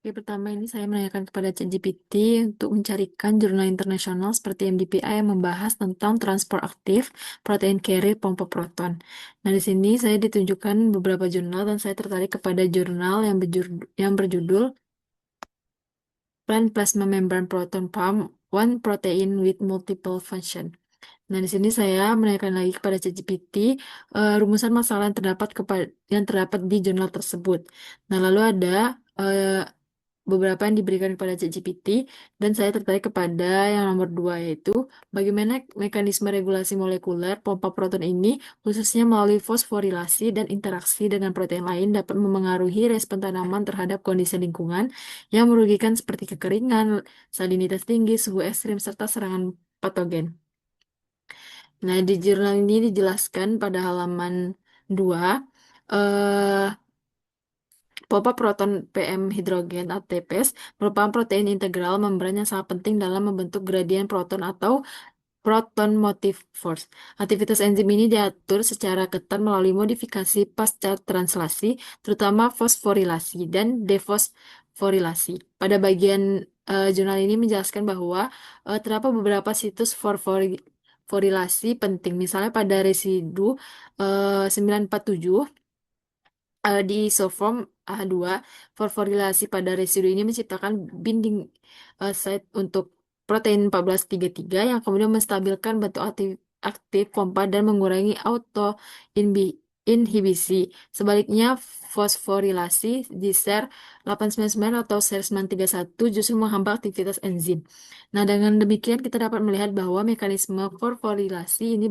Oke, pertama ini saya menanyakan kepada ChatGPT untuk mencarikan jurnal internasional seperti MDPI yang membahas tentang transport aktif protein carrier pompa proton. Nah, di sini saya ditunjukkan beberapa jurnal dan saya tertarik kepada jurnal yang berjudul Plant Plasma Membrane Proton Pump One Protein with Multiple Function. Nah, di sini saya menanyakan lagi kepada ChatGPT rumusan masalah yang terdapat di jurnal tersebut. Nah, lalu ada eh, beberapa yang diberikan kepada ChatGPT dan saya tertarik kepada yang nomor dua, yaitu bagaimana mekanisme regulasi molekuler pompa proton ini khususnya melalui fosforilasi dan interaksi dengan protein lain dapat memengaruhi respon tanaman terhadap kondisi lingkungan yang merugikan seperti kekeringan, salinitas tinggi, suhu ekstrim, serta serangan patogen. Nah, di jurnal ini dijelaskan pada halaman 2, eh, pompa proton PM hidrogen ATPase merupakan protein integral membran yang sangat penting dalam membentuk gradien proton atau proton motive force. Aktivitas enzim ini diatur secara ketat melalui modifikasi pasca translasi, terutama fosforilasi dan defosforilasi. Pada bagian jurnal ini menjelaskan bahwa terdapat beberapa situs fosforilasi penting, misalnya pada residu 947 di isoform A2, fosforilasi pada residu ini menciptakan binding site untuk protein 1433 yang kemudian menstabilkan bentuk aktif pompa dan mengurangi inhibisi. Sebaliknya, fosforilasi di SER 899 atau SER 931 justru menghambat aktivitas enzim. Nah, dengan demikian kita dapat melihat bahwa mekanisme fosforilasi ini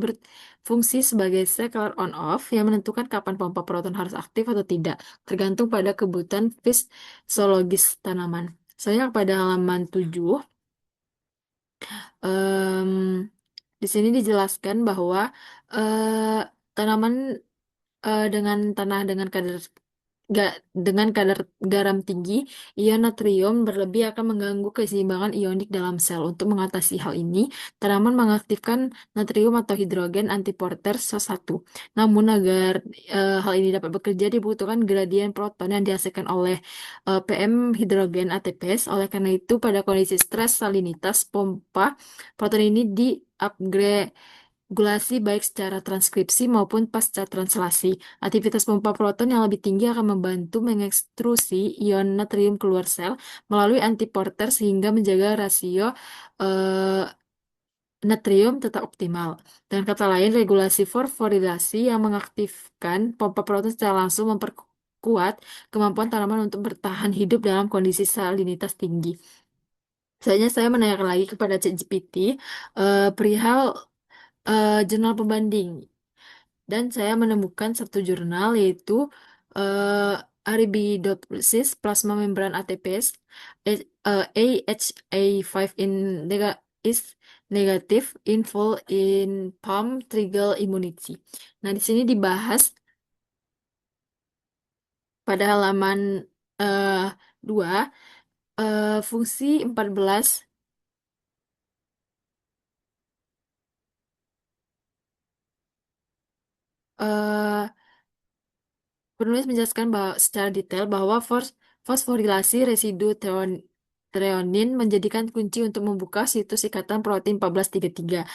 fungsi sebagai cycler on-off yang menentukan kapan pompa proton harus aktif atau tidak, tergantung pada kebutuhan fisiologis tanaman. Saya pada halaman 7, em, di sini dijelaskan bahwa tanaman dengan tanah dengan kadar garam tinggi, ion natrium berlebih akan mengganggu keseimbangan ionik dalam sel. Untuk mengatasi hal ini, tanaman mengaktifkan natrium atau hidrogen antiporter SO1. Namun, agar hal ini dapat bekerja, dibutuhkan gradien proton yang dihasilkan oleh PM hidrogen ATPase. Oleh karena itu, pada kondisi stres salinitas, pompa proton ini di-upgrade regulasi baik secara transkripsi maupun pasca translasi. Aktivitas pompa proton yang lebih tinggi akan membantu mengekstrusi ion natrium keluar sel melalui antiporter sehingga menjaga rasio eh, natrium tetap optimal. Dengan kata lain, regulasi fosforilasi yang mengaktifkan pompa proton secara langsung memperkuat kemampuan tanaman untuk bertahan hidup dalam kondisi salinitas tinggi. Selanjutnya saya menanyakan lagi kepada ChatGPT perihal jurnal pembanding. Dan saya menemukan satu jurnal yaitu Arabidopsis Plasma Membran ATPase AHA5 is negative in full in palm trigger immunity. Nah, di sini dibahas pada halaman eh, 2 fungsi 14 eh, penulis menjelaskan bahwa secara detail bahwa fosforilasi residu treonin menjadikan kunci untuk membuka situs ikatan protein 1433.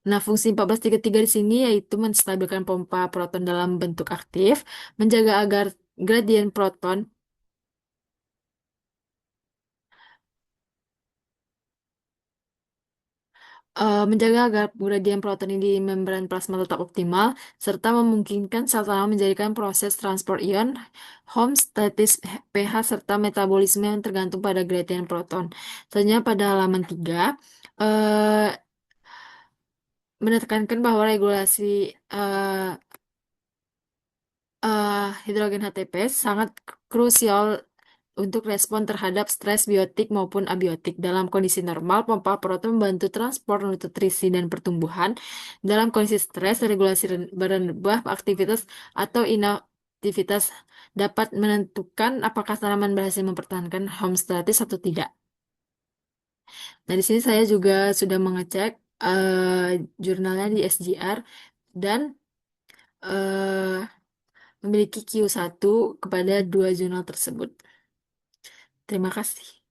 Nah, fungsi 1433 di sini yaitu menstabilkan pompa proton dalam bentuk aktif, menjaga agar gradien proton menjaga agar gradien proton di membran plasma tetap optimal, serta memungkinkan sel tanaman menjadikan proses transport ion, homeostatis pH, serta metabolisme yang tergantung pada gradien proton. Selanjutnya pada halaman 3, eh, menekankan bahwa regulasi eh, hidrogen HTP sangat krusial untuk respon terhadap stres biotik maupun abiotik. Dalam kondisi normal, pompa proton membantu transport nutrisi dan pertumbuhan. Dalam kondisi stres, regulasi berubah aktivitas atau inaktivitas dapat menentukan apakah tanaman berhasil mempertahankan homeostatis atau tidak. Nah, di sini saya juga sudah mengecek jurnalnya di SGR dan memiliki Q1 kepada dua jurnal tersebut. Terima kasih.